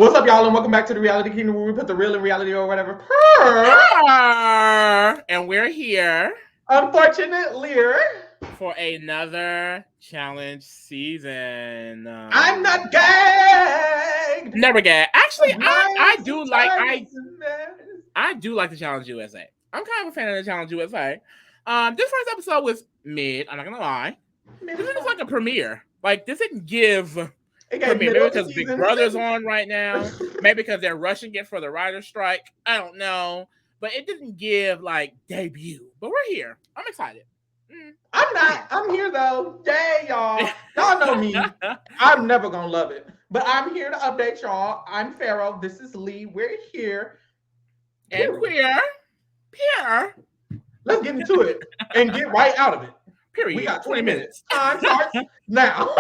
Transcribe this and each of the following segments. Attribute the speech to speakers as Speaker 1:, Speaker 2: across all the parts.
Speaker 1: What's up, y'all, and welcome back to the Reality Kingdom, where we put the real in reality or whatever.
Speaker 2: And we're here,
Speaker 1: Unfortunately,
Speaker 2: for another challenge season.
Speaker 1: I'm not gagged.
Speaker 2: Never gag. Actually, I
Speaker 1: Nice
Speaker 2: do
Speaker 1: and
Speaker 2: like
Speaker 1: tight
Speaker 2: I do like the Challenge USA. I'm kind of a fan of the Challenge USA. This first episode was mid. I'm not gonna lie. This is like a premiere. Like this didn't give.
Speaker 1: It
Speaker 2: Maybe
Speaker 1: middle of the
Speaker 2: because Big
Speaker 1: season.
Speaker 2: Brother's on right now. Maybe because they're rushing it for the writer's strike. I don't know. But it didn't give like debut. But we're here. I'm excited.
Speaker 1: I'm not. I'm here though. Yay, y'all. Y'all know me. I'm never gonna love it. But I'm here to update y'all. I'm Pharaoh. This is Lee. We're here.
Speaker 2: And queer. Pierre.
Speaker 1: Let's get into it and get right out of it.
Speaker 2: Period.
Speaker 1: We got 20 minutes. Time starts now.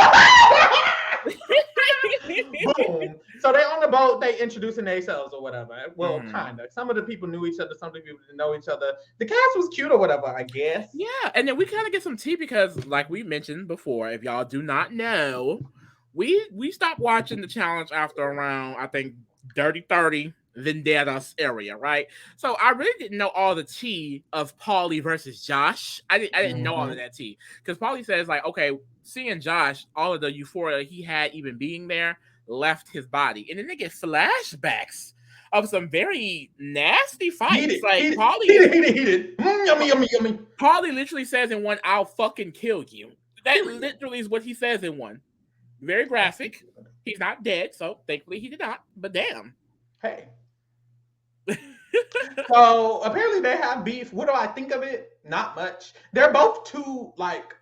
Speaker 1: Boom. So they on the boat, they introducing themselves or whatever. Well, kind of. Some of the people knew each other, some of the people didn't know each other. The cast was cute or whatever, I guess.
Speaker 2: Yeah, and then we kind of get some tea because, like we mentioned before, if y'all do not know, we stopped watching the challenge after around, I think, Dirty 30 Vendettas area, right? So I really didn't know all the tea of Paulie versus Josh. I didn't know all of that tea because Paulie says like, okay, seeing Josh, all of the euphoria he had even being there left his body, and then they get flashbacks of some very nasty fights.
Speaker 1: Heated. Yummy.
Speaker 2: Paulie literally says in one, "I'll fucking kill you." That literally is what he says in one. Very graphic. He's not dead, so thankfully he did not. But damn.
Speaker 1: Hey. So apparently they have beef. What do I think of it? Not much. They're both too like.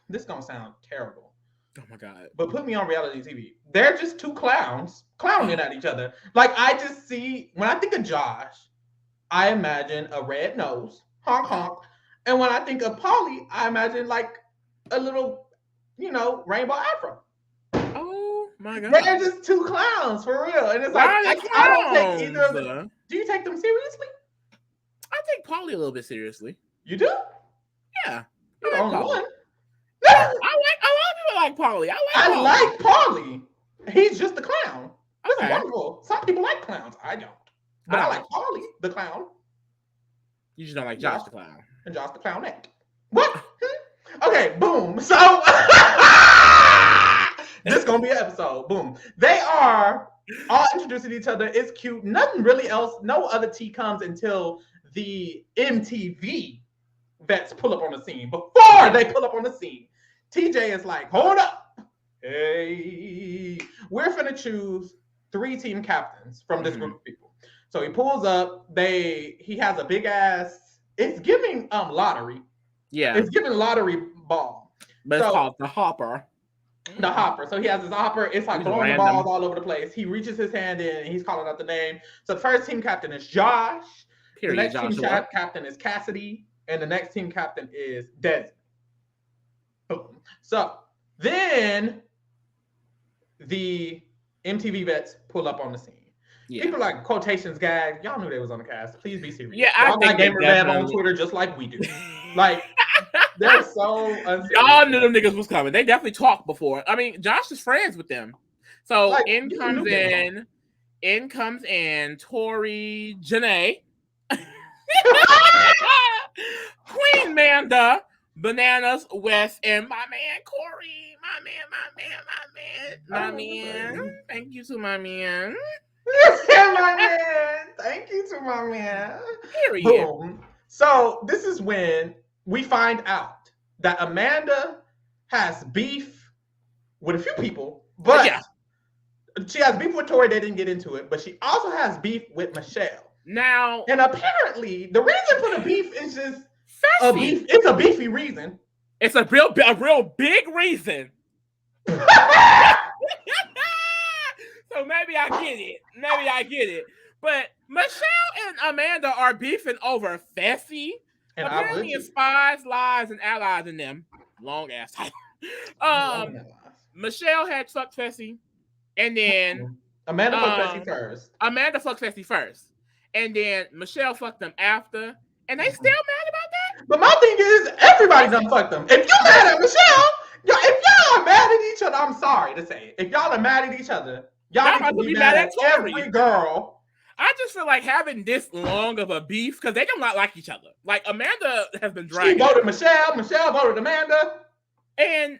Speaker 1: This is gonna sound terrible.
Speaker 2: Oh my god.
Speaker 1: But put me on reality TV. They're just two clowns clowning at each other. Like I just see when I think of Josh, I imagine a red nose, honk honk. And when I think of Paulie, I imagine like a little, rainbow afro.
Speaker 2: Oh my god.
Speaker 1: They're just two clowns for real. And it's like I don't take either of them. Do you take them seriously?
Speaker 2: I take Paulie a little bit seriously.
Speaker 1: You do?
Speaker 2: Yeah.
Speaker 1: You're the only one.
Speaker 2: I like Paulie.
Speaker 1: I like Paulie. He's just a clown. This is wonderful. Some people like clowns. I don't. But I like Paulie, the clown.
Speaker 2: You just don't like Josh the clown.
Speaker 1: And Josh the clownette. What? Okay, boom. So this is gonna be an episode. Boom. They are all introducing each other. It's cute. Nothing really else. No other tea comes until the MTV vets pull up on the scene. Before they pull up on the scene, TJ is like, hold up. Hey, we're finna choose 3 team captains from this group of people. So he pulls up. He has a big ass. It's giving lottery.
Speaker 2: Yeah.
Speaker 1: It's giving lottery ball.
Speaker 2: But it's called the hopper.
Speaker 1: The hopper. So he has his hopper. It's like throwing the balls all over the place. He reaches his hand in and he's calling out the name. So the first team captain is Josh.
Speaker 2: Period,
Speaker 1: the next
Speaker 2: Joshua.
Speaker 1: team captain is Cassidy. And the next team captain is Des. So then the MTV vets pull up on the scene. Yeah. People like quotations gag. Y'all knew they was on the cast. Please be serious.
Speaker 2: Yeah,
Speaker 1: y'all got Gamer Lab on Twitter just like we do. Like they're so unserious.
Speaker 2: Y'all knew them niggas was coming. They definitely talked before. I mean, Josh is friends with them. So
Speaker 1: like,
Speaker 2: in comes in Tori, Janae, Queen Manda, Bananas, West, and my man Corey. My man. Thank you to my man.
Speaker 1: Thank you to my man.
Speaker 2: Period.
Speaker 1: Boom. So this is when we find out that Amanda has beef with a few people, but she has beef with Tori. They didn't get into it, but she also has beef with Michelle.
Speaker 2: Now,
Speaker 1: and apparently, the reason for the beef is just a beef. It's a beefy reason.
Speaker 2: It's a real big reason. So maybe I get it. But Michelle and Amanda are beefing over Fessy. And apparently it's spies, lies, and allies in them. Long ass title. Michelle had fucked Fessy. And then
Speaker 1: Amanda fucked Fessy first.
Speaker 2: And then Michelle fucked them after. And they still mad about that?
Speaker 1: But my thing is, everybody done fucked them. If you're mad at Michelle, if y'all are mad at each other, I'm sorry to say it. If y'all are mad at each other, Y'all need to be mad at every girl.
Speaker 2: I just feel like having this long of a beef because they do not like each other. Like Amanda has been dragging.
Speaker 1: She voted Michelle. Michelle voted Amanda.
Speaker 2: And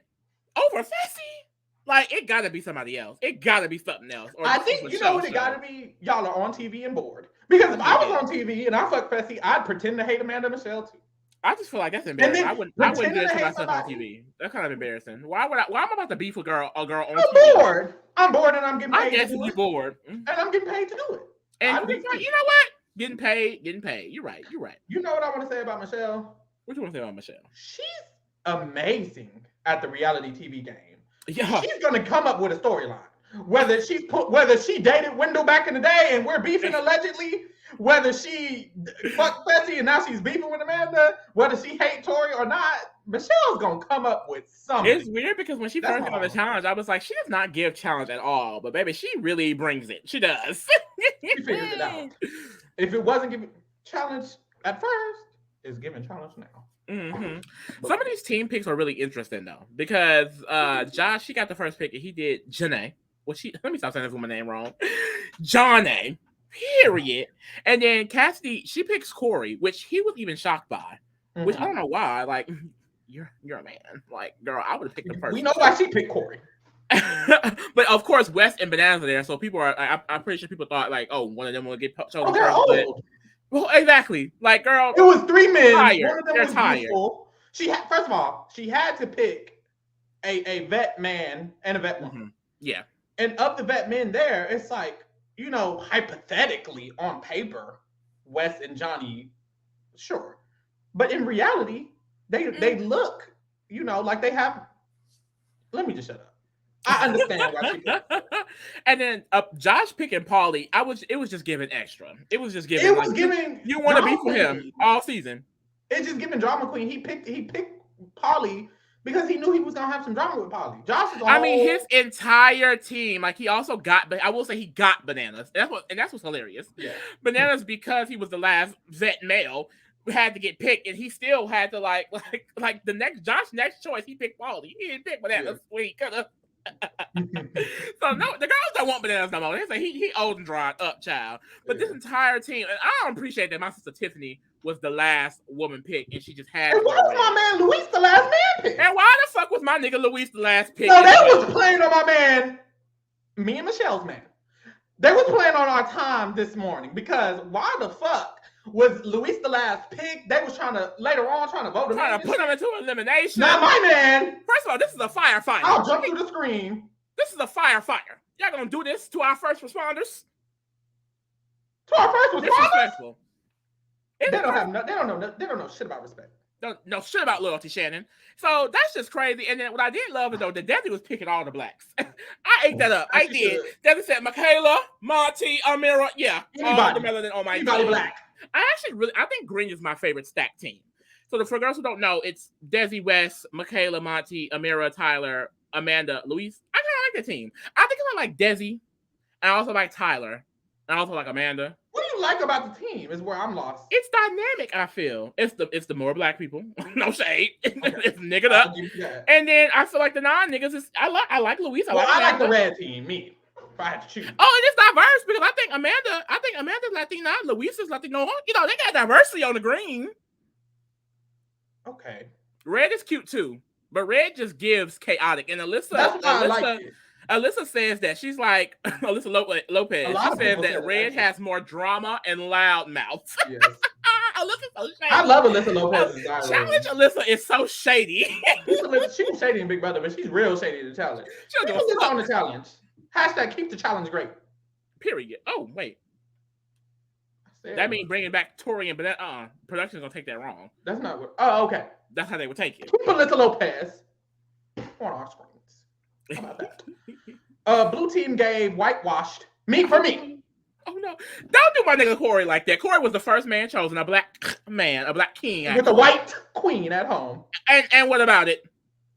Speaker 2: over Fessy, like it gotta be somebody else. It gotta be something else.
Speaker 1: Or I think you know what it gotta be. Y'all are on TV and bored. Because if I was on TV and I fucked Fessy, I'd pretend to hate Amanda Michelle too.
Speaker 2: I just feel like that's embarrassing. I wouldn't do it to myself on TV. That's kind of embarrassing. Why am I about to beef with a girl on TV?
Speaker 1: I'm bored and I'm getting paid.
Speaker 2: I guess to be bored.
Speaker 1: And I'm getting paid to do it.
Speaker 2: And you know what? Getting paid. You're right.
Speaker 1: You know what I want to say about Michelle?
Speaker 2: What do you want to say about Michelle?
Speaker 1: She's amazing at the reality TV game.
Speaker 2: Yeah.
Speaker 1: She's gonna come up with a storyline. Whether she dated Wendell back in the day and we're beefing allegedly, whether she fucked Fessy and now she's beefing with Amanda, whether she hate Tori or not, Michelle's gonna come up with something.
Speaker 2: It's weird because when she first got on the challenge, I was like, she does not give challenge at all. But baby, she really brings it. She does.
Speaker 1: She figures it out. If it wasn't giving challenge at first, it's giving challenge now.
Speaker 2: Mm-hmm. Some of these team picks are really interesting though, because Josh, he got the first pick and he did Janae. Let me stop saying this woman's name wrong. Johnny, period. And then Cassidy, she picks Corey, which he was even shocked by. Which I don't know why. Like, you're a man. Like, girl, I would have picked the first.
Speaker 1: We know why she picked Corey.
Speaker 2: But of course, Wes and Bananas are there, so people are. I'm pretty sure people thought like, oh, one of them will get chosen.
Speaker 1: Oh, they're old.
Speaker 2: Well, exactly. Like, girl,
Speaker 1: it was 3 men.
Speaker 2: Tired.
Speaker 1: One of them
Speaker 2: they're
Speaker 1: was
Speaker 2: tired.
Speaker 1: Beautiful. First of all, she had to pick a vet man and a vet woman.
Speaker 2: Mm-hmm. Yeah.
Speaker 1: And of the vet men there, it's like, you know, hypothetically on paper, Wes and Johnny, sure. But in reality, they look, you know, like they have. Let me just shut up. I understand why she picked.
Speaker 2: And then Josh picking Paulie, it was just giving extra. It was just giving.
Speaker 1: It was giving.
Speaker 2: You want to be for him all season.
Speaker 1: It's just giving drama queen. He picked Paulie because he knew he was gonna have some drama with Paulie. Josh is.
Speaker 2: I mean, his entire team. Like he also got. I will say he got Bananas. That's what's hilarious. Yeah. Bananas, because he was the last vet male, had to get picked, and he still had to like the next next choice. He picked Paulie. He didn't pick Bananas. Yeah. He could have. So no, the girls don't want Bananas no more. They say he old and dried up, child. But this entire team, and I don't appreciate that my sister Tiffany was the last woman pick, and she just had.
Speaker 1: And why was my man Luis the last man pick?
Speaker 2: And why the fuck was my nigga Luis the last pick?
Speaker 1: No, they was playing on my man, me and Michelle's man. They was playing on our time this morning because why the fuck was Luis the last pick? They was trying to vote him.
Speaker 2: Trying to put him into elimination.
Speaker 1: Not my man.
Speaker 2: First of all, this is a firefighter.
Speaker 1: I'll jump through the screen.
Speaker 2: This is a firefighter. Y'all gonna do this to our first responders?
Speaker 1: To our first responders?
Speaker 2: Disrespectful.
Speaker 1: They don't know shit about respect.
Speaker 2: Don't know shit about loyalty, Shannon. So that's just crazy. And then what I did love is though that Desi was picking all the blacks. I ate that up. I did. Desi said Michaela, Monty, Amira, yeah, all the melanin on my
Speaker 1: anybody team. Black.
Speaker 2: I think Green is my favorite stack team. So for girls who don't know, it's Desi, West, Michaela, Monty, Amira, Tyler, Amanda, Luis. I kind of like the team. I think I like Desi, and I also like Tyler, and I also like Amanda.
Speaker 1: What do you like about the team? Is where I'm lost.
Speaker 2: It's dynamic. I feel it's the more black people. No shade. It's niggered up. And then I feel like the non-niggas is I like Luis. I
Speaker 1: like the red team. Me. If I had to choose.
Speaker 2: Oh, and it's diverse because I think Amanda's Latina, Luis is Latino. You know, they got diversity on the green.
Speaker 1: Okay.
Speaker 2: Red is cute too, but red just gives chaotic. And Alyssa says that she's like Alyssa Lopez. She says that red has more drama and loud mouth. Yes. Alyssa's so shady.
Speaker 1: I love Alyssa Lopez's
Speaker 2: challenge. Alyssa is so shady.
Speaker 1: She was shady in Big Brother, but she's real shady in the challenge. She's on the challenge. Hashtag keep the challenge great.
Speaker 2: Period. Oh wait. That means bringing back Tori and Banana. Production's gonna take that wrong.
Speaker 1: That's not what. Oh, okay.
Speaker 2: That's how they would take it.
Speaker 1: Keep Alyssa Lopez on our screens. How about that? Blue team gave whitewashed me for me.
Speaker 2: Oh no! Don't do my nigga Corey like that. Corey was the first man chosen, a black king
Speaker 1: with a white queen at home.
Speaker 2: And what about it?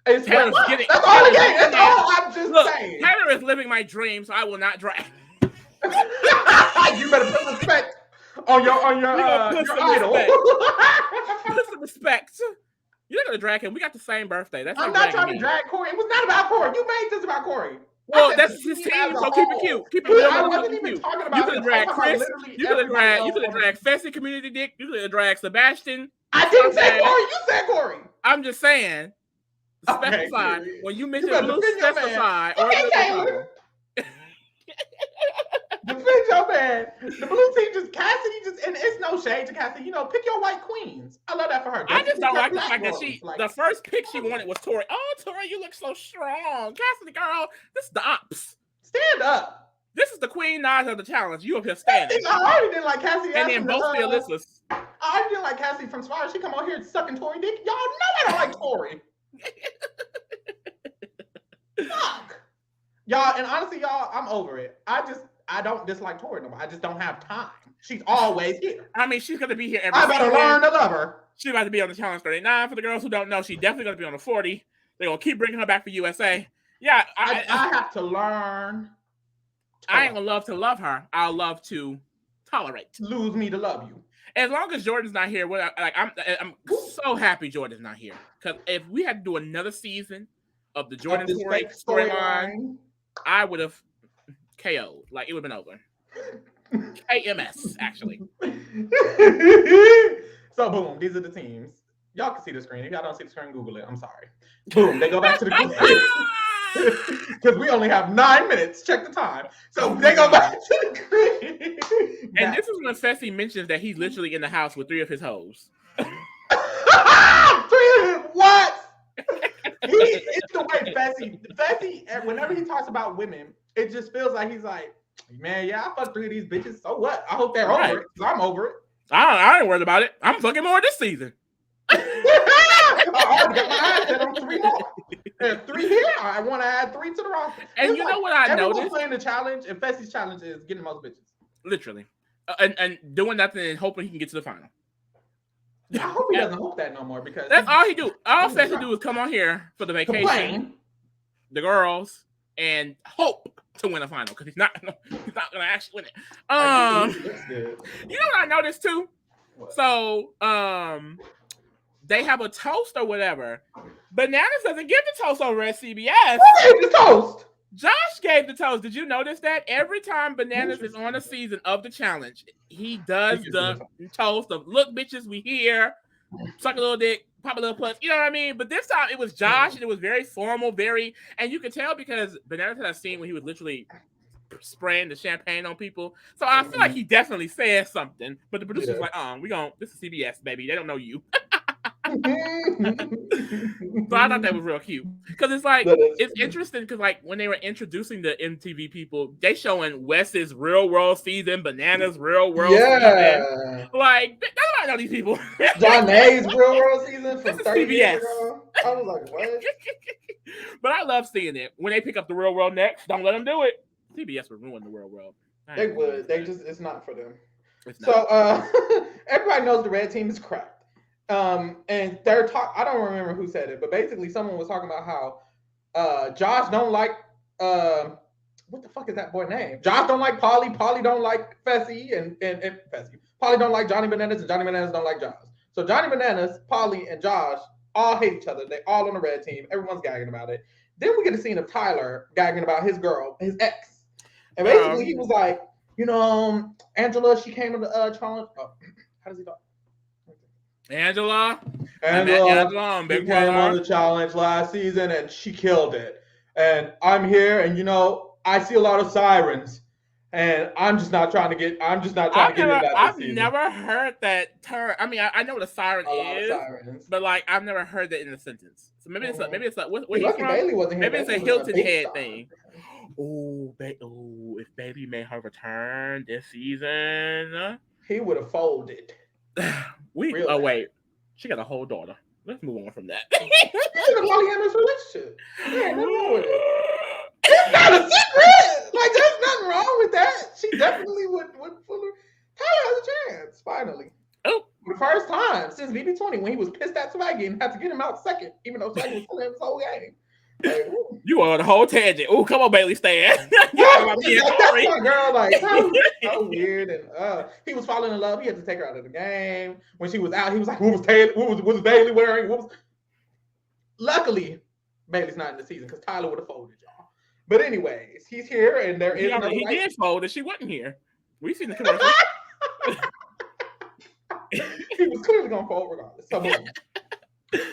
Speaker 1: That's all the game. That's all I'm just saying.
Speaker 2: Taylor is living my dream, so I will not drag.
Speaker 1: You better put respect on your idol.
Speaker 2: Put some respect. You're not gonna drag him. We got the same birthday.
Speaker 1: I'm not trying to drag Corey. It was not about Corey. You made this about Corey.
Speaker 2: Well,
Speaker 1: I said
Speaker 2: that's
Speaker 1: the
Speaker 2: his
Speaker 1: team as
Speaker 2: team,
Speaker 1: a
Speaker 2: so keep it
Speaker 1: whole.
Speaker 2: cute. Keep it
Speaker 1: Dude,
Speaker 2: real,
Speaker 1: I
Speaker 2: keep
Speaker 1: wasn't
Speaker 2: it
Speaker 1: even
Speaker 2: cute.
Speaker 1: talking
Speaker 2: You
Speaker 1: about
Speaker 2: could
Speaker 1: him.
Speaker 2: have
Speaker 1: I'm
Speaker 2: dragged
Speaker 1: talking about
Speaker 2: Chris.
Speaker 1: literally
Speaker 2: You could have
Speaker 1: everybody
Speaker 2: dragged.
Speaker 1: else.
Speaker 2: You could have dragged Fessy, Community Dick. You could have dragged Sebastian.
Speaker 1: I didn't say Corey. You said Corey.
Speaker 2: I'm just saying.
Speaker 1: Okay,
Speaker 2: Specify
Speaker 1: period.
Speaker 2: when you
Speaker 1: You
Speaker 2: mention
Speaker 1: better
Speaker 2: blue.
Speaker 1: defend your man.
Speaker 2: Specify or
Speaker 1: Okay,
Speaker 2: it'll be a
Speaker 1: Taylor.
Speaker 2: problem.
Speaker 1: Defend your man. The blue team just Cassidy just and it's no shade to Cassidy. You know, pick your white queens. I love that for her.
Speaker 2: I just don't like the
Speaker 1: black
Speaker 2: fact that
Speaker 1: girls. Like,
Speaker 2: the first pick she wanted was Tori. Oh, Tori, you look so strong. Cassidy girl, this is the ops.
Speaker 1: Stand up.
Speaker 2: This is the Queen Naja of the challenge. You up here standing.
Speaker 1: I already didn't like Cassidy.
Speaker 2: And then both the Alyssas.
Speaker 1: I already didn't like Cassidy from Spire. She come out here sucking Tori dick. Y'all know I don't like Tori. Fuck. Y'all, and honestly, y'all, I'm over it. I don't dislike Tori no more. I just don't have time. She's always here.
Speaker 2: I mean, she's gonna be here every
Speaker 1: I better learn to love her.
Speaker 2: She's about to be on the Challenge 39. For the girls who don't know, she's definitely gonna be on the 40. They're gonna keep bringing her back for USA. Yeah,
Speaker 1: I have to learn.
Speaker 2: I ain't gonna love to love her. I'll love to tolerate.
Speaker 1: Lose me to love you.
Speaker 2: As long as Jordan's not here, I'm so happy Jordan's not here. Because if we had to do another season of the Jordan storyline, I would have KO'd. Like, it would have been over. KMS, actually.
Speaker 1: So, boom, these are the teams. Y'all can see the screen. If y'all don't see the screen, Google it. I'm sorry. Boom, they go back to the group. Because we only have 9 minutes. Check the time. So they go back to the green.
Speaker 2: And this is when Fessy mentions that he's literally in the house with 3 of his hoes.
Speaker 1: 3 of his what? It's the way Fessy, whenever he talks about women, it just feels like he's like, man, yeah, I fucked 3 of these bitches. So what? I hope they're over it. Because I'm over it.
Speaker 2: I ain't worried about it. I'm fucking more this season.
Speaker 1: I already got my eyes set on 3 more. There's 3 here. I want to add 3 to the roster.
Speaker 2: And you know what I noticed?
Speaker 1: Playing the challenge, and Fessy's challenge is getting most bitches.
Speaker 2: Literally. And doing nothing and hoping he can get to the final.
Speaker 1: I hope he doesn't hope that no more because
Speaker 2: that's all he do. All Fessy do is come on here for the vacation, the girls, and hope to win a final because he's not gonna actually win it. You know what I noticed too? What? So they have a toast or whatever. Bananas doesn't give the toast over at CBS.
Speaker 1: Who gave the toast?
Speaker 2: Josh gave the toast. Did you notice that? Every time Bananas is on a season of the challenge, he does the toast of "Look, bitches, we here. Suck a little dick, pop a little puss." You know what I mean? But this time it was Josh, and it was very formal, and you could tell because Bananas had a scene where he was literally spraying the champagne on people. So I feel like he definitely said something, but the producer's like, this is CBS, baby. They don't know you. So I thought that was real cute because it's like it's interesting because like when they were introducing the MTV people, they showing Wes's real world season, Bananas real world season. Like I don't know these people.
Speaker 1: John A's real world season from 30
Speaker 2: CBS.
Speaker 1: years ago. I was like, what?
Speaker 2: But I love seeing it when they pick up the real world next. Don't let them do it. CBS would ruin the real world.
Speaker 1: They would. It's not for them. So everybody knows the red team is crap. And they're I don't remember who said it, but basically someone was talking about how Josh don't like what the fuck is that boy name? Josh don't like Polly don't like Fessy, and Fessy. Polly don't like Johnny Bananas, and Johnny Bananas don't like Josh. So Johnny Bananas, Polly, and Josh all hate each other. They all on the red team. Everyone's gagging about it. Then we get a scene of Tyler gagging about his girl, his ex. And basically he was like, Angela, she came to the challenge. Oh, how does he talk?
Speaker 2: Angela
Speaker 1: Big came on the challenge last season and she killed it. And I'm here and I see a lot of sirens. And I'm just not trying to get into that.
Speaker 2: I've never heard that term. I mean, I know what a siren is, but like I've never heard that in a sentence. So maybe it's like what he's from?
Speaker 1: Bailey wasn't here.
Speaker 2: Maybe it's a Hilton Head thing. If Bailey made her return this season,
Speaker 1: he would have folded.
Speaker 2: Wait, she got a whole daughter. Let's move on from that.
Speaker 1: She's in a polyamorous relationship. Yeah, nothing wrong with it. It's not a secret. Like there's nothing wrong with that. She definitely would. Tyler has a chance finally.
Speaker 2: Oh,
Speaker 1: for the first time since BB20 when he was pissed at Swaggy and had to get him out second, even though Swaggy was killing him his whole game. Like,
Speaker 2: you are on the whole tangent. Oh, come on, Bailey, stand.
Speaker 1: That's my girl. Like, so weird. And he was falling in love. He had to take her out of the game. When she was out, he was like, "What was Bailey wearing?" Luckily, Bailey's not in the season because Tyler would have folded, y'all. But anyways, he's here, and there is another.
Speaker 2: He did fold, and she wasn't here. We seen the commercial.
Speaker 1: He was clearly gonna fold regardless. So boom.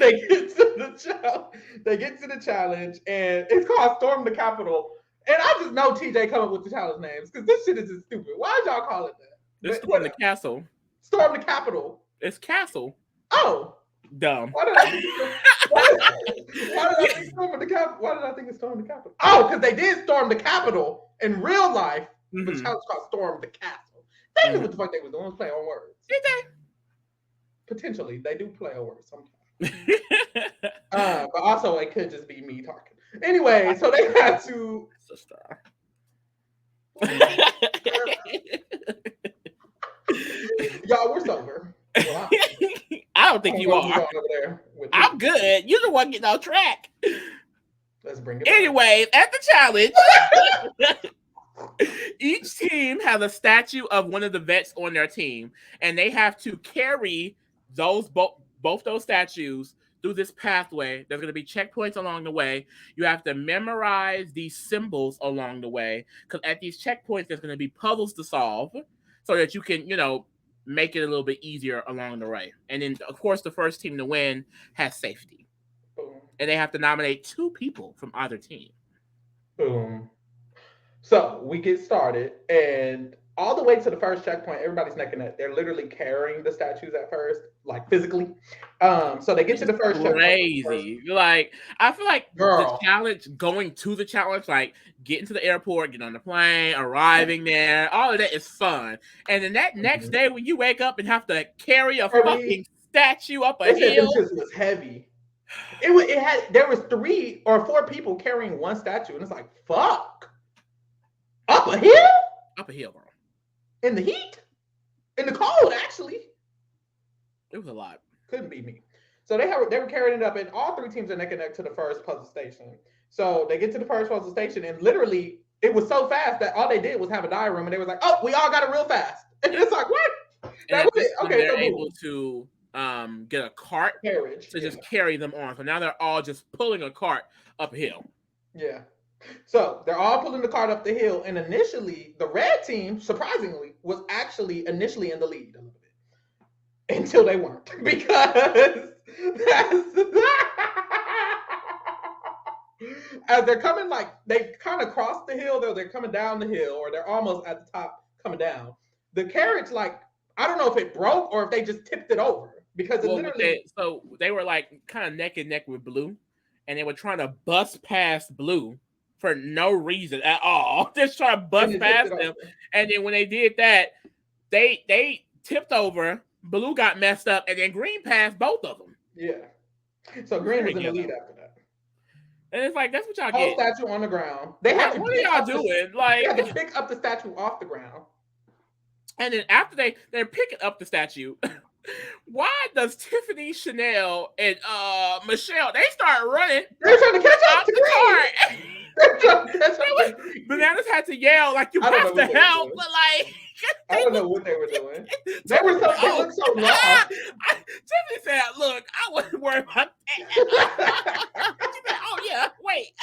Speaker 1: They get to the challenge, and it's called Storm the Capitol. And I just know TJ come up with the challenge names because this shit is just stupid. Why did y'all call it that?
Speaker 2: It's Storm the Castle.
Speaker 1: Storm the Capitol.
Speaker 2: It's Castle.
Speaker 1: Oh.
Speaker 2: Dumb.
Speaker 1: Why did I think Storm the Capitol? Why did I think it's Storm the Capitol? Oh, because they did storm the Capitol in real life, but the challenge called Storm the Castle. They knew what the fuck they was doing, play on words.
Speaker 2: Did they?
Speaker 1: Potentially, they do play on words sometimes. But also, it could just be me talking. Anyway, so they had to.
Speaker 2: Sister.
Speaker 1: Y'all, we're sober. Well,
Speaker 2: I don't think you are. I'm good. You're the one getting off track.
Speaker 1: Let's bring it.
Speaker 2: Anyways, at the challenge, each team has a statue of one of the vets on their team, and they have to carry those both those statues through this pathway. There's going to be checkpoints along the way. You have to memorize these symbols along the way, because at these checkpoints, there's going to be puzzles to solve so that you can, make it a little bit easier along the way. And then, of course, the first team to win has safety.
Speaker 1: Boom.
Speaker 2: And they have to nominate 2 people from either team.
Speaker 1: Boom. So we get started, and all the way to the first checkpoint, everybody's neck and neck. They're literally carrying the statues at first, like physically. So they get to the first checkpoint.
Speaker 2: Crazy. Like, I feel like the challenge, going to the challenge, like getting to the airport, getting on the plane, arriving there, all of that is fun. And then that next day when you wake up and have to carry a fucking statue up a hill.
Speaker 1: It was heavy. There was 3 or 4 people carrying one statue, and it's like, fuck. Up a hill?
Speaker 2: Up a hill, bro.
Speaker 1: In the heat? In the cold, actually.
Speaker 2: It was a lot.
Speaker 1: Couldn't be me. So they were carrying it up, and all 3 teams are neck and neck to the first puzzle station. So they get to the first puzzle station, and literally, it was so fast that all they did was have a diagram, and they was like, oh, we all got it real fast. And it's like, what? That was it. Okay,
Speaker 2: they're able to get a cart
Speaker 1: carriage
Speaker 2: to just carry them on. So now they're all just pulling a cart up a hill.
Speaker 1: Yeah. So they're all pulling the cart up the hill, and initially the red team, surprisingly, was actually initially in the lead a little bit until they weren't, because as they're coming, like they kind of crossed the hill, they're coming down the hill, or they're almost at the top coming down. The carriage, like, I don't know if it broke or if they just tipped it over, because it literally.
Speaker 2: So they were like kind of neck and neck with Blue, and they were trying to bust past Blue for no reason at all. Just trying to bust past them. And then when they did that, they tipped over. Blue got messed up, and then Green passed both of them.
Speaker 1: Yeah. So Green was in the lead after that.
Speaker 2: And it's like, that's what y'all
Speaker 1: get.
Speaker 2: Whole
Speaker 1: statue on the ground. What are
Speaker 2: y'all doing? Like,
Speaker 1: they had to pick up the statue off the ground.
Speaker 2: And then after they're picking up the statue, why does Tiffany, Chanel, and Michelle, they start running?
Speaker 1: They're trying to catch up to the
Speaker 2: Bananas had to yell like, you have to help, but like
Speaker 1: I don't know what they were doing. They looked so lost.
Speaker 2: Tiffany said, look, I wasn't worried about that. She said, oh yeah, wait.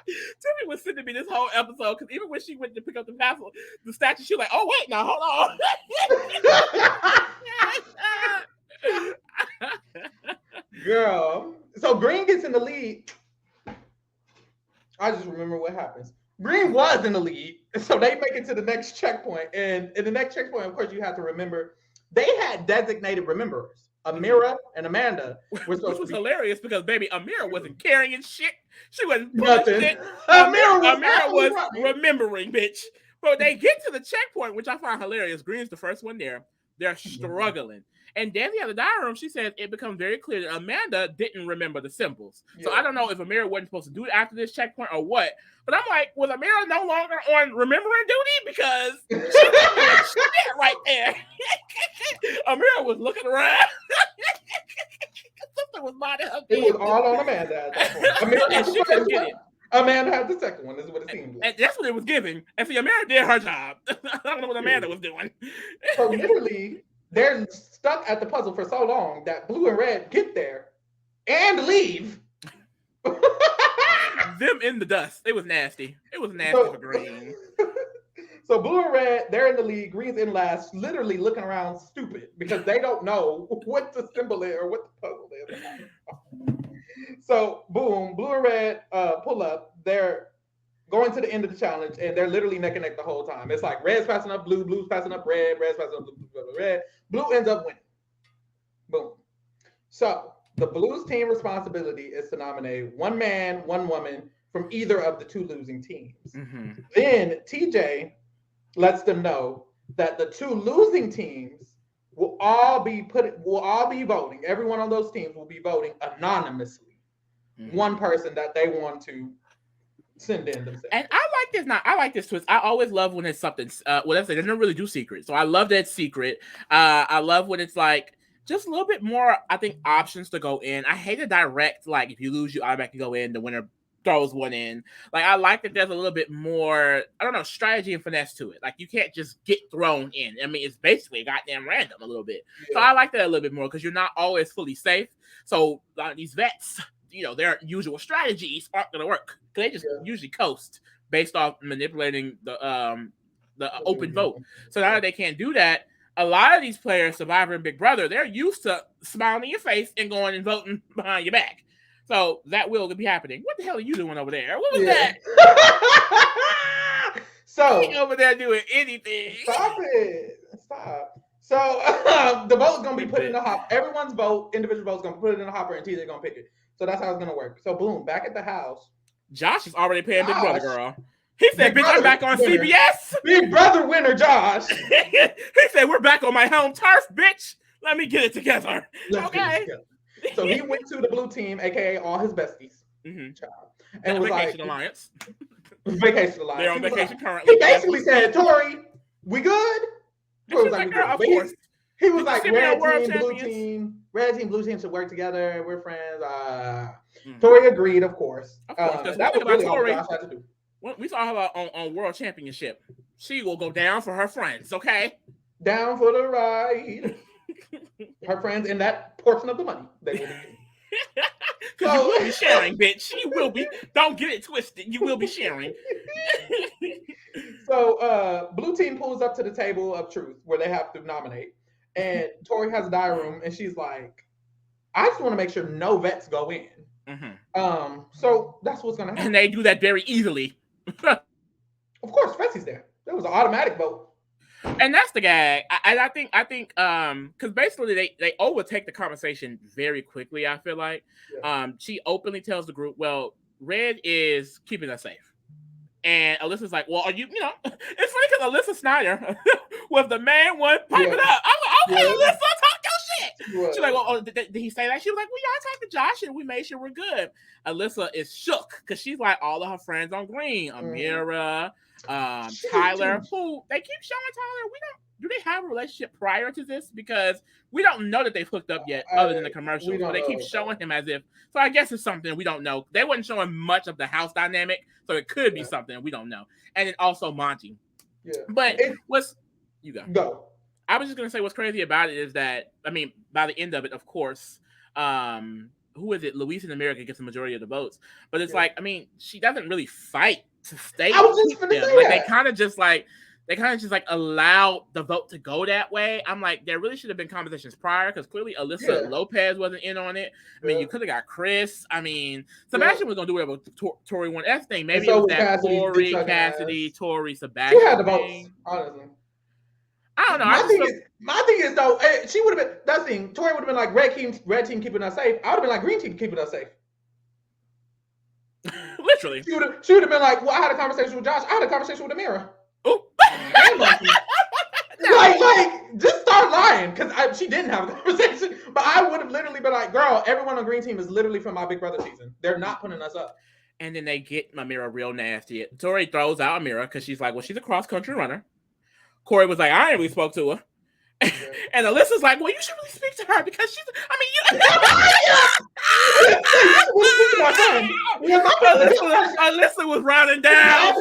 Speaker 2: Tiffany was sending me this whole episode, because even when she went to pick up the statue, she was like, oh wait, now hold
Speaker 1: on. Girl. So Green gets in the lead. I just remember what happens. Green was in the lead, so they make it to the next checkpoint. And in the next checkpoint, of course, you have to remember, they had designated rememberers. Amira and Amanda were supposed
Speaker 2: Which was
Speaker 1: to be
Speaker 2: hilarious, because baby, Amira wasn't carrying shit. She wasn't
Speaker 1: nothing.
Speaker 2: Shit. Amira was remembering, bitch. But they get to the checkpoint, which I find hilarious. Green's the first one there. They're struggling. And then the other diagram, she says it becomes very clear that Amanda didn't remember the symbols. Yeah. So I don't know if Amira wasn't supposed to do it after this checkpoint or what. But I'm like, was Amira no longer on remembering duty? Because she did right there. Amira was looking around. Something was minding her.
Speaker 1: It was all on Amanda at that point. Amira
Speaker 2: and she couldn't get it.
Speaker 1: Amanda had the second one, is what it seemed like.
Speaker 2: And that's what it was giving. And see, Amanda did her job. I don't know what Amanda was doing.
Speaker 1: So literally, they're stuck at the puzzle for so long that Blue and Red get there and leave.
Speaker 2: Them in the dust. It was nasty. It was nasty for green.
Speaker 1: So blue and red, they're in the lead. Green's in last, literally looking around stupid because they don't know what the symbol is or what the puzzle is. So boom, blue and red pull up. They're going to the end of the challenge, and they're literally neck and neck the whole time. It's like red's passing up blue, blue's passing up red, red's passing up blue, red. Blue ends up winning. Boom. So the blues team responsibility is to nominate one man, one woman from either of the two losing teams. Mm-hmm. Then TJ lets them know that the two losing teams will all be voting. Everyone on those teams will be voting anonymously. Mm-hmm. One person that they want to send in themselves.
Speaker 2: And I like this twist. I always love when it's something. They don't really do secrets, so I love that secret. I love when it's like just a little bit more. I think options to go in. I hate a direct like if you lose, you automatically go in. The winner throws one in. Like I like that there's a little bit more, I don't know, strategy and finesse to it. Like you can't just get thrown in. I mean, it's basically goddamn random a little bit. Yeah. So I like that a little bit more because you're not always fully safe. So these vets, their usual strategies aren't going to work. They just usually coast based off manipulating the open vote. So now that they can't do that, a lot of these players, Survivor and Big Brother, they're used to smiling in your face and going and voting behind your back. So that will be happening. What the hell are you doing over there? What was that?
Speaker 1: So
Speaker 2: you over there doing anything.
Speaker 1: Stop it. Stop. So the vote's gonna be put in the hopper. Everyone's individual vote's gonna put it in the hopper, and TJ's gonna pick it. So that's how it's gonna work. So boom, back at the house.
Speaker 2: Josh is already paying Big Brother, girl. He said, "Bitch, I'm back on
Speaker 1: winner.
Speaker 2: CBS."
Speaker 1: Big Brother winner, Josh.
Speaker 2: He said, "We're back on my home turf, bitch. Let me get it together." Okay.
Speaker 1: So he went to the blue team, aka all his besties, and was
Speaker 2: Vacation Alliance.
Speaker 1: Vacation Alliance.
Speaker 2: They're on vacation currently.
Speaker 1: He basically said, "Tori, we good?"
Speaker 2: Tori was like, "Girl, of course."
Speaker 1: He was like, "Red team, blue team should work together. We're friends." Tori agreed, of course.
Speaker 2: Of course, that was really all Josh had to do. We saw her on World Championship. She will go down for her friends, okay?
Speaker 1: Down for the ride. Her friends in that portion of the money they will be.
Speaker 2: Because you will be sharing, bitch. You will be. Don't get it twisted. You will be sharing.
Speaker 1: So blue team pulls up to the table of truth where they have to nominate. And Tori has a diary room and she's like, I just want to make sure no vets go in. Mm-hmm. So that's what's gonna happen.
Speaker 2: And they do that very easily.
Speaker 1: Of course, Fessy's there. There was an automatic vote.
Speaker 2: And that's the gag. I think because basically they overtake the conversation very quickly, I feel like. She openly tells the group, well, Red is keeping us safe. And Alyssa's like, well, are you, it's funny because Alyssa Snyder was the main one piping up. I'm like, okay, Alyssa, talk your shit. She's like, well, did he say that? She was like, well, yeah, I talked to Josh and we made sure we're good. Alyssa is shook because she's like all of her friends on green. Amira, Tyler, who they keep showing Tyler. Do they have a relationship prior to this? Because we don't know that they've hooked up yet, other than the commercials. But they keep showing him as if. So I guess it's something we don't know. They wasn't showing much of the house dynamic, so it could be something we don't know. And then also Monty. Yeah. But you go. I was just gonna say what's crazy about it is that by the end of it, of course, who is it? Luis in America gets the majority of the votes, but it's she doesn't really fight to stay.
Speaker 1: I was just gonna say
Speaker 2: that. They kind of just allowed the vote to go that way. I'm like, there really should have been conversations prior because clearly Alyssa Lopez wasn't in on it. You could have got Chris. Sebastian was gonna do whatever Tori wanted. That's the thing. Maybe it was that Cassidy, Tori, Sebastian.
Speaker 1: She had the votes, honestly.
Speaker 2: I don't know.
Speaker 1: My thing is though, she would have been that thing. Tori would have been like red team keeping us safe. I would have been like green team keeping us safe.
Speaker 2: Literally.
Speaker 1: She would have been like, well, I had a conversation with Josh. I had a conversation with Amira.
Speaker 2: Oh.
Speaker 1: like, just start lying because she didn't have a conversation. But I would have literally been like, girl, everyone on green team is literally from my Big Brother season. They're not putting us up.
Speaker 2: And then they get Amira real nasty. Tori throws out Amira because she's like, well, she's a cross-country runner. Corey was like, I ain't really spoke to her. Yeah. And Alyssa's like, well, you should really speak to her because she's, Alyssa was running down.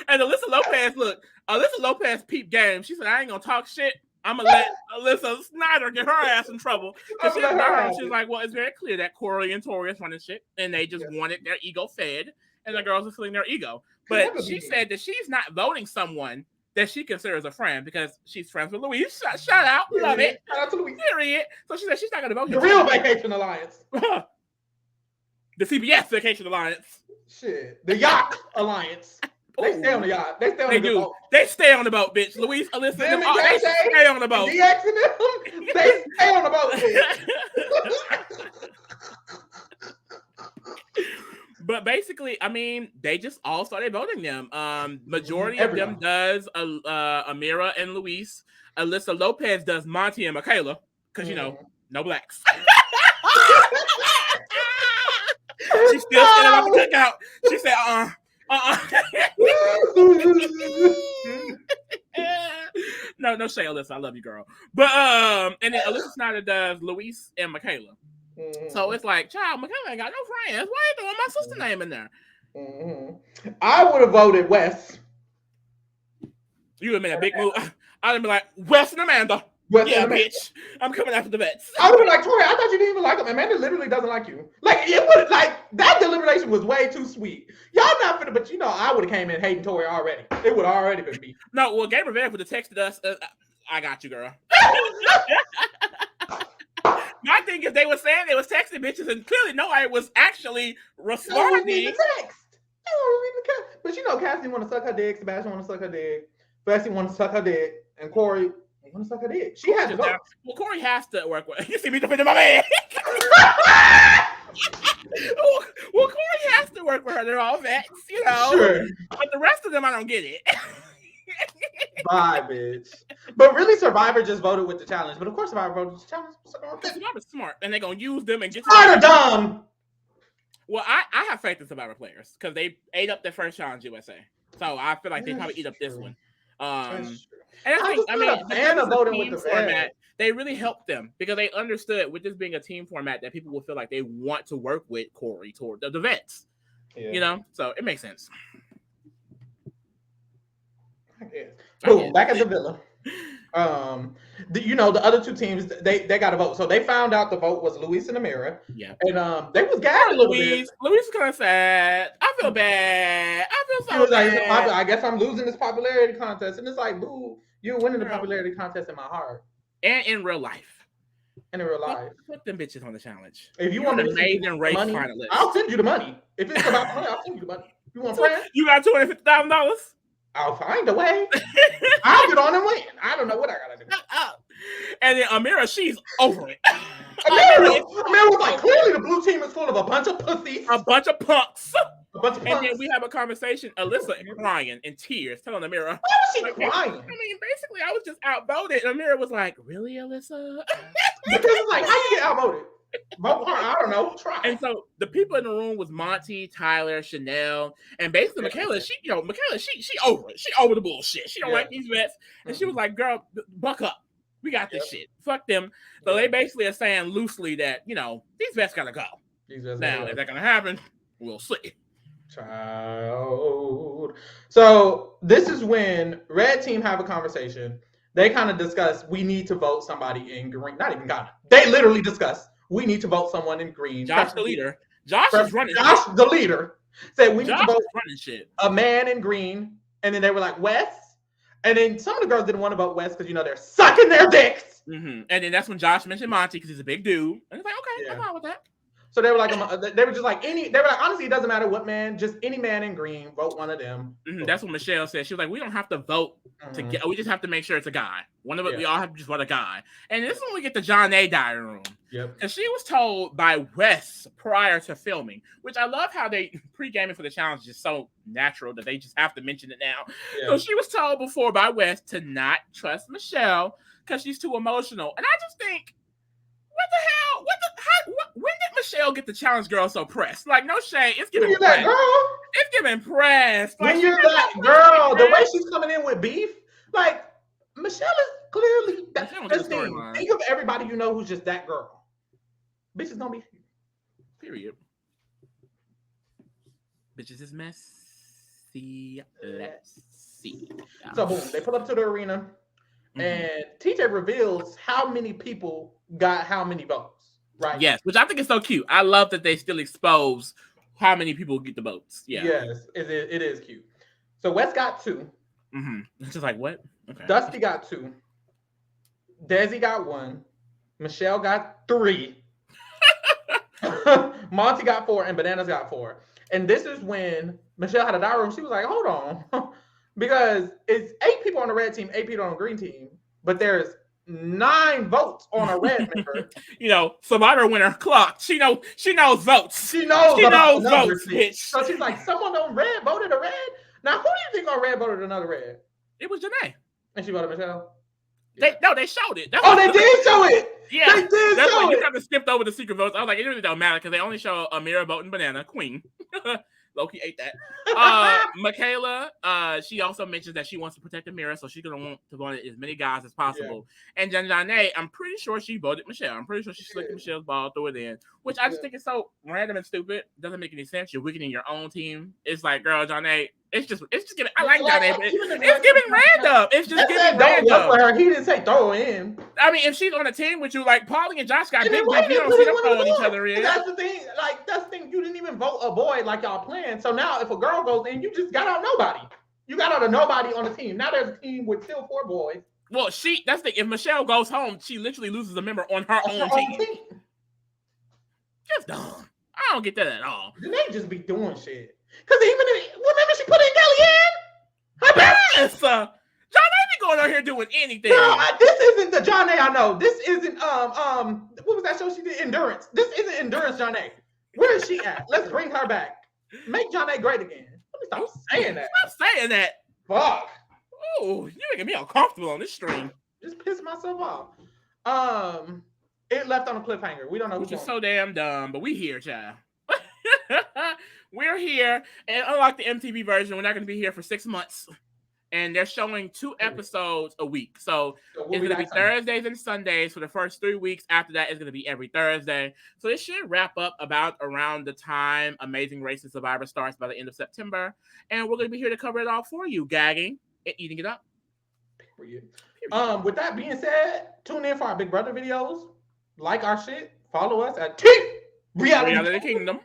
Speaker 2: And Alyssa Lopez peeped game. She said, I ain't gonna talk shit I'm gonna let Alyssa Snyder get her ass in trouble because she
Speaker 1: I'm gonna let her have
Speaker 2: she's
Speaker 1: it.
Speaker 2: like, well, it's very clear that Corey and Tori is running shit, and they just
Speaker 1: Yeah.
Speaker 2: wanted their ego fed, and the
Speaker 1: Yeah.
Speaker 2: girls are feeling their ego.
Speaker 1: Could
Speaker 2: But
Speaker 1: never be
Speaker 2: she
Speaker 1: me.
Speaker 2: said that she's not voting someone that she considers a friend because she's friends with Louise. Shout out, love it.
Speaker 1: Shout out to Louise.
Speaker 2: Period. So she said she's not gonna vote
Speaker 1: The
Speaker 2: him.
Speaker 1: real Vacation Alliance.
Speaker 2: The CBS Vacation Alliance.
Speaker 1: Shit. The Yacht Alliance. They stay on the yacht. They stay on
Speaker 2: They
Speaker 1: the
Speaker 2: do.
Speaker 1: boat.
Speaker 2: They stay on the boat, bitch. Louise, Alyssa,
Speaker 1: Them
Speaker 2: they
Speaker 1: and Cache,
Speaker 2: stay on the boat.
Speaker 1: DX and them, they stay on the boat, bitch.
Speaker 2: But basically, I mean, they just all started voting them. Majority
Speaker 1: Everybody.
Speaker 2: of them does Amira and Luis. Alyssa Lopez does Monty and Michaela because you know no blacks. She's still standing up the cookout. She said, no shade, Alyssa. I love you, girl. But and then Alyssa Snyder does Luis and Michaela. So it's like, child, Michaela ain't got no friends. Why are you throwing my sister name in there?
Speaker 1: I would have voted Wes.
Speaker 2: You would have made a big move. I'd have been like, Wes and Amanda.
Speaker 1: Wes
Speaker 2: yeah,
Speaker 1: and Amanda.
Speaker 2: bitch. I'm coming after the vets.
Speaker 1: I would have been like, Tori, I thought you didn't even like him. Amanda literally doesn't like you. Like, it would like that deliberation was way too sweet. Y'all not finna, but you know, I would have came in hating Tori already. It would already been me.
Speaker 2: No, well, Gabriel Revere would have texted us. I got you, girl. My thing is, they were saying they was texting bitches, and clearly nobody was actually responding.
Speaker 1: But you know, Cassidy want to suck her dick. Sebastian want to suck her dick. Bessie want to suck her dick, and Corey want to suck her dick. She has to go.
Speaker 2: Well, Corey has to work with. You see me defending my man. Well, Corey has to work with her. They're all vets, you know.
Speaker 1: Sure.
Speaker 2: But the rest of them, I don't get it.
Speaker 1: Bye, bitch. But really, Survivor just voted with the challenge. But of course, Survivor voted with the challenge.
Speaker 2: Survivor's smart, and they're gonna use them and get
Speaker 1: smart or dumb.
Speaker 2: Well, I have faith in Survivor players because they ate up their first challenge USA, so I feel like they probably eat up this one. And I mean, the team format, they really helped them because they understood with this being a team format that people will feel like they want to work with Corey toward the vets. Yeah. You know, so it makes sense.
Speaker 1: Boom, back at the villa. You know, the other two teams, they got a vote. So they found out the vote was Luis and Amira.
Speaker 2: Yeah.
Speaker 1: And they was gagged a little bit.
Speaker 2: Luis is kind of sad. I feel bad. I feel so bad.
Speaker 1: Like, I guess I'm losing this popularity contest. And it's like, boo, you're winning the popularity contest in my heart.
Speaker 2: And in real life.
Speaker 1: And in real life.
Speaker 2: Put them bitches on the challenge.
Speaker 1: If you want
Speaker 2: an amazing race
Speaker 1: money,
Speaker 2: finalist,
Speaker 1: I'll send you the money. If it's about the money, I'll send you the money. You want friends?
Speaker 2: You got $250,000?
Speaker 1: I'll find a way. I'll get on and win. I don't know what I gotta do.
Speaker 2: And then Amira, she's over it.
Speaker 1: Amira was like, clearly the blue team is full of a bunch of pussies.
Speaker 2: A bunch of punks.
Speaker 1: And
Speaker 2: then we have a conversation, Alyssa crying in tears, telling Amira.
Speaker 1: Why was she crying?
Speaker 2: I mean, basically, I was just outvoted. And Amira was like, really, Alyssa?
Speaker 1: Because it's like, how you get outvoted? I don't know. Try.
Speaker 2: And so the people in the room was Monty, Tyler, Chanel, and basically Michaela. She over it. She over the bullshit. She don't like these vets, and she was like, "Girl, buck up. We got this shit. Fuck them." So they basically are saying loosely that these vets gotta go. Now, if that's gonna happen, we'll see.
Speaker 1: Child. So this is when Red Team have a conversation. They kind of discuss we need to vote somebody in green. Not even Ghana. They literally discuss. We need to vote someone in green.
Speaker 2: Josh, the leader. Josh is running.
Speaker 1: Josh, the leader, said we need to vote
Speaker 2: running shit.
Speaker 1: A man in green. And then they were like, Wes. And then some of the girls didn't want to vote Wes because, they're sucking their dicks.
Speaker 2: Mm-hmm. And then that's when Josh mentioned Monty because he's a big dude. And it's like, okay, I'm fine with that.
Speaker 1: So they were like, honestly, it doesn't matter what man, just any man in green, vote one of them.
Speaker 2: Mm-hmm. That's what Michelle said. She was like, we don't have to vote to get, we just have to make sure it's a guy. One of us, we all have to just vote a guy. And this is when we get the John A. diary room.
Speaker 1: Yep.
Speaker 2: And she was told by Wes prior to filming, which I love how they pre-gaming for the challenge is so natural that they just have to mention it now. Yeah. So she was told before by Wes to not trust Michelle because she's too emotional. And I just think, what the hell? When did Michelle get the challenge girl so pressed? Like, no shade. It's giving pressed.
Speaker 1: Girl.
Speaker 2: It's giving pressed. Like,
Speaker 1: when you're that girl, the way she's coming in with beef, like, Michelle is clearly that thing. Think of everybody you know who's just that girl. Bitch is gonna be.
Speaker 2: Period. Bitches is messy. Let's see.
Speaker 1: So boom, they pull up to the arena. and TJ reveals how many people got how many votes, right?
Speaker 2: Yes, which I think is so cute. I love that they still expose how many people get the votes. Yeah.
Speaker 1: Yes, it is cute. So Wes got 2.
Speaker 2: It's just like, what? Okay.
Speaker 1: Dusty got 2. Desi got 1. Michelle got 3. Monty got 4, and Bananas got 4. And this is when Michelle had a diary room. She was like, hold on. Because it's 8 people on the red team, 8 people on the green team, but there's 9 votes on a red member.
Speaker 2: Survivor winner clock. She knows votes.
Speaker 1: She knows
Speaker 2: She knows votes, bitch.
Speaker 1: So she's like, someone on red voted a red? Now, who do you think on red voted another red?
Speaker 2: It was Janae.
Speaker 1: And she voted Michelle?
Speaker 2: They showed it.
Speaker 1: They did show it.
Speaker 2: Yeah,
Speaker 1: they did
Speaker 2: that's
Speaker 1: show
Speaker 2: like
Speaker 1: it.
Speaker 2: You kind of skipped over the secret votes. I was like, it really don't matter because they only show Amira voting Banana Queen. Loki ate that. Michaela, she also mentions that she wants to protect Amira, so she's gonna want to vote as many guys as possible. Yeah. And Janae, I'm pretty sure she voted Michelle. I'm pretty sure she slicked Michelle's ball, threw it in, which I just think is so random and stupid. Doesn't make any sense. You're weakening your own team. It's like, girl, Janae. It's just giving. I like Janae, but it's giving random. It's just giving random.
Speaker 1: Don't work for her. He didn't say throw in.
Speaker 2: I mean, if she's on a team with you, like Paulie and Josh got big beef, you don't see them throwing each other in.
Speaker 1: That's the thing. You didn't even vote a boy like y'all planned. So now, if a girl goes in, you just got out nobody. You got out of nobody on the team. Now there's a team with still 4 boys.
Speaker 2: Well, that's the thing. If Michelle goes home, she literally loses a member on her own team. Just dumb. I don't get that at all.
Speaker 1: They just be doing shit. Because remember she put in Kellyanne?
Speaker 2: Yes, John ain't going out here doing anything.
Speaker 1: No, this isn't the John A I know. This isn't what was that show she did? Endurance. This isn't Endurance John A. Where is she at? Let's bring her back. Make John A great again. Let me stop saying that.
Speaker 2: Stop saying that.
Speaker 1: Fuck.
Speaker 2: Oh, you're making me uncomfortable on this stream.
Speaker 1: Just piss myself off. It left on a cliffhanger. We don't know
Speaker 2: which is so damn dumb, but we here, child. We're here, and unlike the MTV version, we're not going to be here for 6 months. And they're showing 2 episodes a week. So it's going to be Thursdays and Sundays for the first 3 weeks. After that, it's going to be every Thursday. So this should wrap up around the time Amazing Race and Survivor starts by the end of September. And we're going to be here to cover it all for you, gagging and eating it up.
Speaker 1: Period. With that being said, tune in for our Big Brother videos. Like our shit. Follow us at Reality
Speaker 2: Kingdom.